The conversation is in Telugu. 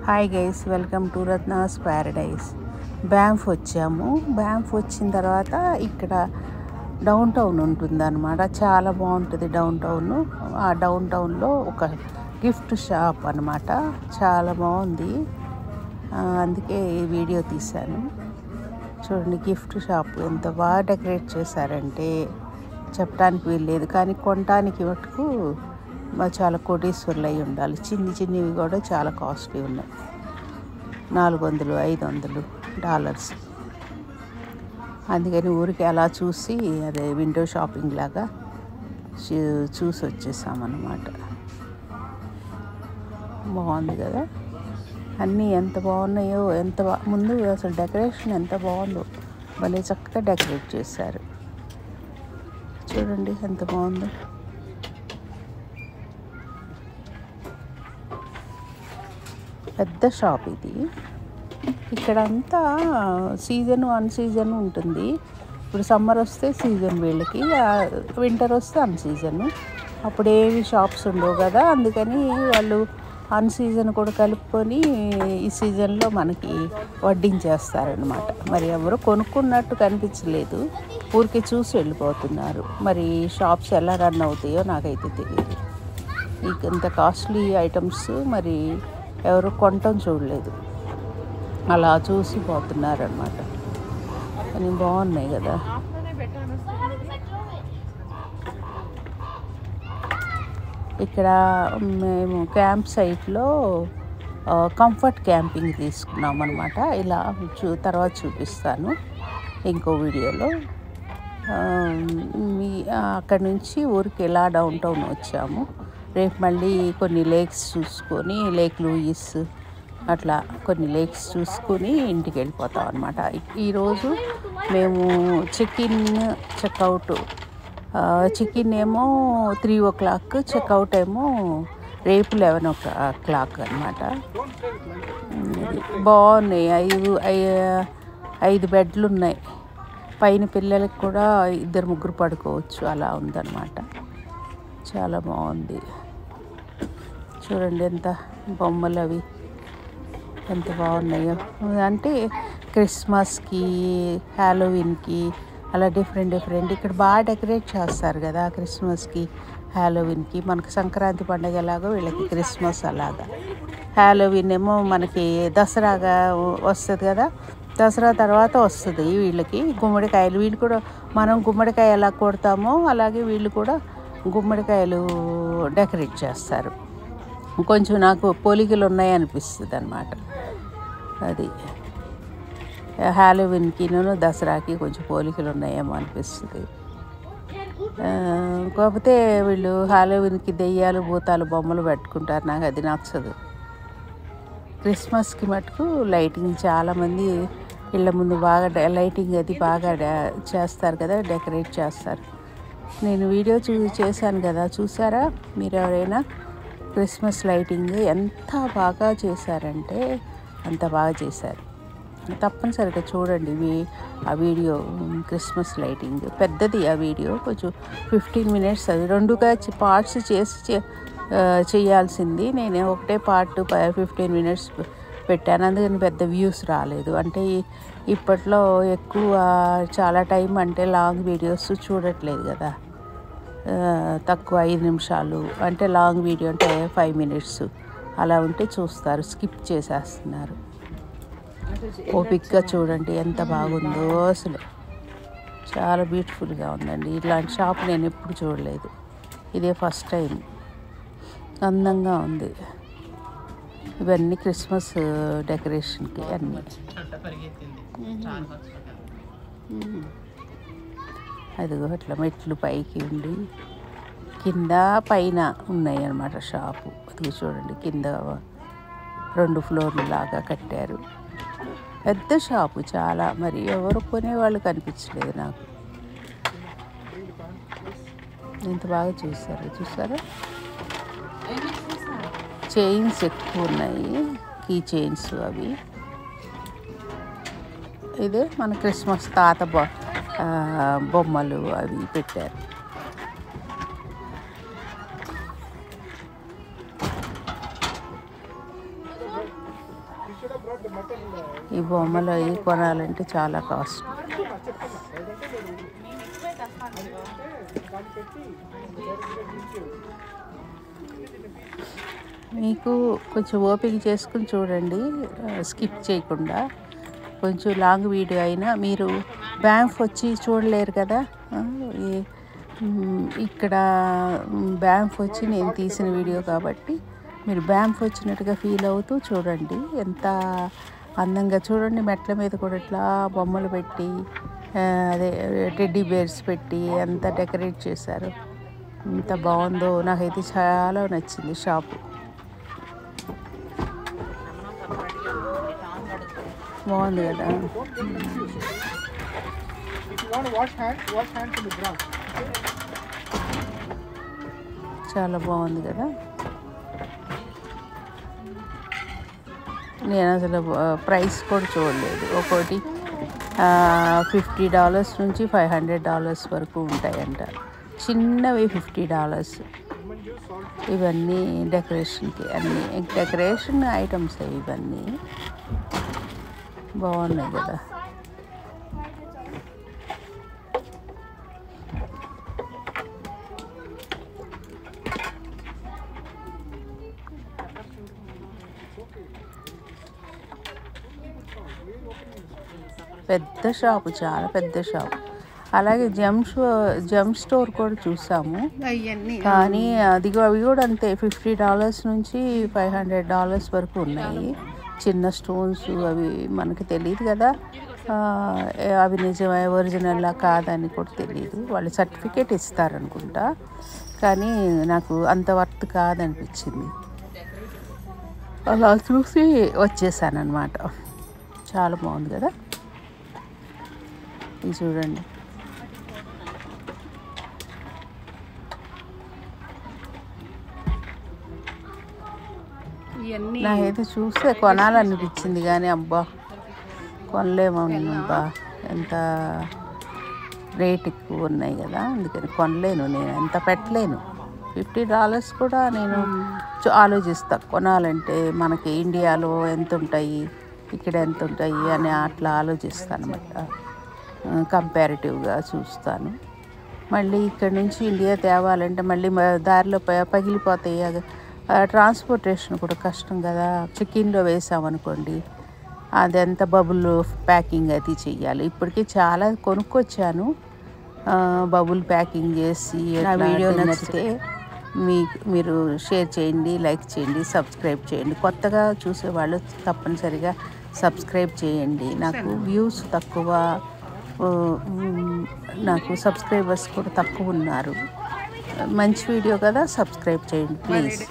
Hi guys, welcome to Ratna's paradise. Banff వచ్చాము. బ్యాంఫ్ వచ్చిన తర్వాత ఇక్కడ డౌన్ టౌన్ ఉంటుందన్నమాట. చాలా బాగుంటుంది డౌన్ టౌన్. ఆ డౌన్ టౌన్లో ఒక గిఫ్ట్ షాప్ అన్నమాట. చాలా బాగుంది, అందుకే ఈ వీడియో తీశాను. చూడండి, గిఫ్ట్ షాప్ ఎంత బాగా డెకరేట్ చేశారంటే చెప్పడానికి వీల్లేదు, కానీ కొనడానికి మటుకు చాలా కోటీశ్వర్లు అయి ఉండాలి. చిన్నవి కూడా చాలా కాస్ట్లీ ఉన్నాయి. $400-500. అందుకని ఊరికి అలా చూసి అదే విండో షాపింగ్ లాగా చూసి వచ్చేసామన్నమాట. బాగుంది కదా, అన్నీ ఎంత బాగున్నాయో, ముందు అసలు డెకరేషన్ ఎంత బాగుందో, భలే చక్కగా డెకరేట్ చేశారు. చూడండి ఎంత బాగుందో. పెద్ద షాప్ ఇది. ఇక్కడంతా సీజను అన్ సీజన్ ఉంటుంది. ఇప్పుడు సమ్మర్ వస్తే సీజన్ వీళ్ళకి, వింటర్ వస్తే అన్ సీజను. అప్పుడు ఏవి షాప్స్ ఉండవు కదా, అందుకని వాళ్ళు అన్ సీజన్ కూడా కలుపుకొని ఈ సీజన్లో మనకి వడ్డించేస్తారనమాట. మరి ఎవరు కొనుక్కున్నట్టు కనిపించలేదు, ఊరికి చూసి వెళ్ళిపోతున్నారు. మరి షాప్స్ ఎలా రన్ అవుతాయో నాకైతే తెలియదు. ఇంత కాస్ట్లీ ఐటమ్స్ మరి ఎవరు కొనటం చూడలేదు, అలా చూసి పోతున్నారనమాట. కానీ బాగున్నాయి కదా. ఇక్కడ మేము క్యాంప్ సైట్లో కంఫర్ట్ క్యాంపింగ్ తీసుకున్నాం అనమాట. ఇలా తర్వాత చూపిస్తాను ఇంకో వీడియోలో. అక్కడి నుంచి ఊరికి ఎలా డౌన్ టౌన్ వచ్చాము. రేపు మళ్ళీ కొన్ని లేక్స్ చూసుకొని, లేక్ లూయిస్ అట్లా కొన్ని లేక్స్ చూసుకొని ఇంటికి వెళ్ళిపోతాం అనమాట. ఈరోజు మేము చెక్అవుట్ చెక్ఇన్ ఏమో 3 o'clock, చెక్అవుట్ ఏమో రేపు 11 o'clock అనమాట. బాగున్నాయి. 5 బెడ్లు ఉన్నాయి. పైన పిల్లలకి కూడా 2-3 పడుకోవచ్చు, అలా ఉందన్నమాట. చాలా బాగుంది. చూడండి ఎంత బొమ్మలు అవి ఎంత బాగున్నాయో. అంటే క్రిస్మస్కి, హ్యాలోవిన్కి అలా డిఫరెంట్ ఇక్కడ బాగా డెకరేట్ చేస్తారు కదా. క్రిస్మస్కి, హ్యాలోవిన్కి మనకి సంక్రాంతి పండుగ ఎలాగో వీళ్ళకి క్రిస్మస్ అలాగా. హ్యాలోవిన్ ఏమో మనకి దసరాగా వస్తుంది కదా, దసరా తర్వాత వస్తుంది వీళ్ళకి గుమ్మడికాయలు. వీళ్ళు కూడా మనం గుమ్మడికాయ ఎలా కొడతామో అలాగే వీళ్ళు కూడా గుమ్మడికాయలు డెకరేట్ చేస్తారు. కొంచెం నాకు పోలికలు ఉన్నాయి అనిపిస్తుంది అన్నమాట. అది హ్యాలోవిన్కి దసరాకి కొంచెం పోలికలు ఉన్నాయేమో అనిపిస్తుంది. కాకపోతే వీళ్ళు హ్యాలోవిన్కి దెయ్యాలు, భూతాలు బొమ్మలు పెట్టుకుంటారు, నాకు అది నచ్చదు. క్రిస్మస్కి మటుకు లైటింగ్ చాలామంది ఇళ్ళ ముందు బాగా లైటింగ్ అది బాగా చేస్తారు కదా, డెకరేట్ చేస్తారు. నేను వీడియో చేశాను కదా, చూసారా మీరు ఎవరైనా? క్రిస్మస్ లైటింగ్ ఎంత బాగా చేశారంటే అంత బాగా చేశారు. తప్పనిసరిగా చూడండి ఆ వీడియో. క్రిస్మస్ లైటింగ్ పెద్దది ఆ వీడియో, కొంచెం 15 minutes. అది 2గా పార్ట్స్ చేసి చేయాల్సింది. నేను ఒకటే పార్ట్ 15 minutes పెట్టాను, అందుకని పెద్ద వ్యూస్ రాలేదు. అంటే ఇప్పట్లో ఎక్కువ చాలా టైం అంటే లాంగ్ వీడియోస్ చూడట్లేదు కదా. తక్కువ 5 నిమిషాలు అంటే లాంగ్ వీడియో అంటే 5 minutes అలా ఉంటే చూస్తారు, స్కిప్ చేసేస్తున్నారు. ఓపిక్గా చూడండి ఎంత బాగుందో. అసలు చాలా బ్యూటిఫుల్గా ఉందండి. ఇలాంటి షాప్ నేను ఎప్పుడు చూడలేదు, ఇదే ఫస్ట్ టైం. అందంగా ఉంది. ఇవన్నీ క్రిస్మస్ డెకరేషన్కి అన్నీ. అదిగో అట్లా మెట్లు పైకి ఉండి కింద పైన ఉన్నాయి అన్నమాట షాపు. అది చూడండి, కింద 2 floorలు లాగా కట్టారు. పెద్ద షాపు చాలా. మరి ఎవరు కొనేవాళ్ళు కనిపించలేదు నాకు. ఎంత బాగా చూసారా? చైన్స్ ఎక్కువ ఉన్నాయి, కీ చైన్స్ అవి. ఇదే మన క్రిస్మస్ తాత బొమ్మలు అవి పెట్టారు. ఈ బొమ్మలు అవి కొనాలంటే చాలా కాస్ట్. మీకు కొంచెం ఓపిక చేసుకుని చూడండి, స్కిప్ చేయకుండా. కొంచెం లాంగ్ వీడియో అయినా మీరు బ్యాంఫ్ వచ్చి చూడలేరు కదా. ఇక్కడ బ్యాంఫ్ వచ్చి నేను తీసిన వీడియో కాబట్టి మీరు బ్యాంఫ్ వచ్చినట్టుగా ఫీల్ అవుతూ చూడండి. ఎంత అందంగా చూడండి, మెట్ల మీద కూడా ఇట్లా బొమ్మలు పెట్టి, అదే టెడ్డీ బేర్స్ పెట్టి ఎంత డెకరేట్ చేశారు. ఎంత బాగుందో, నాకైతే చాలా నచ్చింది షాపు. బాగుంది కదా. చాలా బాగుంది కదా. నేను అసలు ప్రైస్ కూడా చూడలేదు. ఒక్కోటి $50 నుంచి $500 వరకు ఉంటాయంట. చిన్నవి $50. ఇవన్నీ డెకరేషన్కి, అన్నీ డెకరేషన్ ఐటమ్స్ ఇవన్నీ బాగున్నాయి కదా. పెద్ద షాపు, చాలా పెద్ద షాపు. అలాగే జెమ్ స్టోర్ కూడా చూసాము, కానీ అవి కూడా అంతే. $50 నుంచి $500 వరకు ఉన్నాయి. చిన్న స్టోన్స్ అవి మనకి తెలియదు కదా, అవి నిజమే ఒరిజినల్లా కాదని కూడా తెలియదు. వాళ్ళు సర్టిఫికేట్ ఇస్తారనుకుంటా, కానీ నాకు అంత వర్త్ కాదనిపించింది. అలా చూసి వచ్చేసాను అనమాట. చాలా బాగుంది కదా. ఇది చూడండి, నాకైతే చూస్తే కొనాలనిపించింది, కానీ అబ్బా కొనలేమబ్బా, ఎంత రేట్ ఎక్కువ ఉన్నాయి కదా, అందుకని కొనలేను. నేను ఎంత పెట్టలేను. $50 కూడా నేను ఆలోచిస్తా కొనాలంటే. మనకి ఇండియాలో ఎంత ఉంటాయి, ఇక్కడ ఎంత ఉంటాయి అని అట్లా ఆలోచిస్తాను అనమాట. కంపారిటివ్గా చూస్తాను. మళ్ళీ ఇక్కడ నుంచి ఇండియా తేవాలంటే మళ్ళీ దారిలో పగిలిపోతాయి. ట్రాన్స్పోర్టేషన్ కూడా కష్టం కదా. చికెన్లో వేసామనుకోండి, అదంతా బబుల్ ప్యాకింగ్ అది చెయ్యాలి. ఇప్పటికీ చాలా కొనుక్కొచ్చాను, బబుల్ ప్యాకింగ్ చేసి. నా వీడియో నచ్చితే మీరు షేర్ చేయండి, లైక్ చేయండి, సబ్స్క్రైబ్ చేయండి. కొత్తగా చూసేవాళ్ళు తప్పనిసరిగా సబ్స్క్రైబ్ చేయండి. నాకు వ్యూస్ తక్కువ, నాకు సబ్స్క్రైబర్స్ కూడా తక్కువ ఉన్నారు. మంచి వీడియో కదా, సబ్స్క్రైబ్ చేయండి ప్లీజ్.